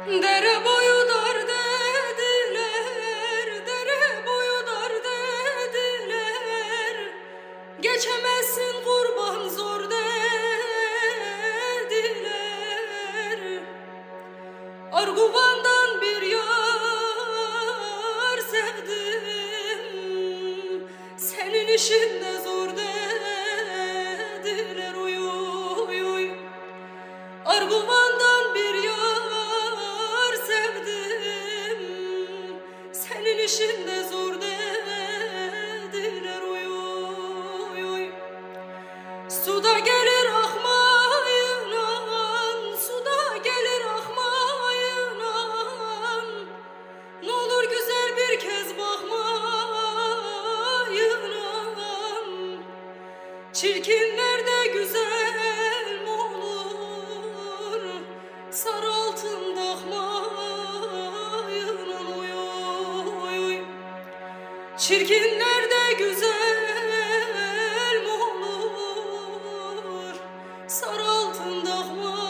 Dere boyu dar dediler, dere boyu dar dediler. Geçemezsin kurban zor dediler. Arguvan'dan bir yar sevdim, senin işin de zor dediler. Uy uy uy. Arguvan'dan bir yar sevdim, senin işin de zor dediler. Uy uy uy. Suda gelir akmayınan, suda gelir akmayınan. N'olur güzel bir kez bakmayınan. Çirkinler de güzel mi olur, sarı altın takmayınan. Uy uy uy. Çirkinler de güzel mi olur, sarı altın takmayınan.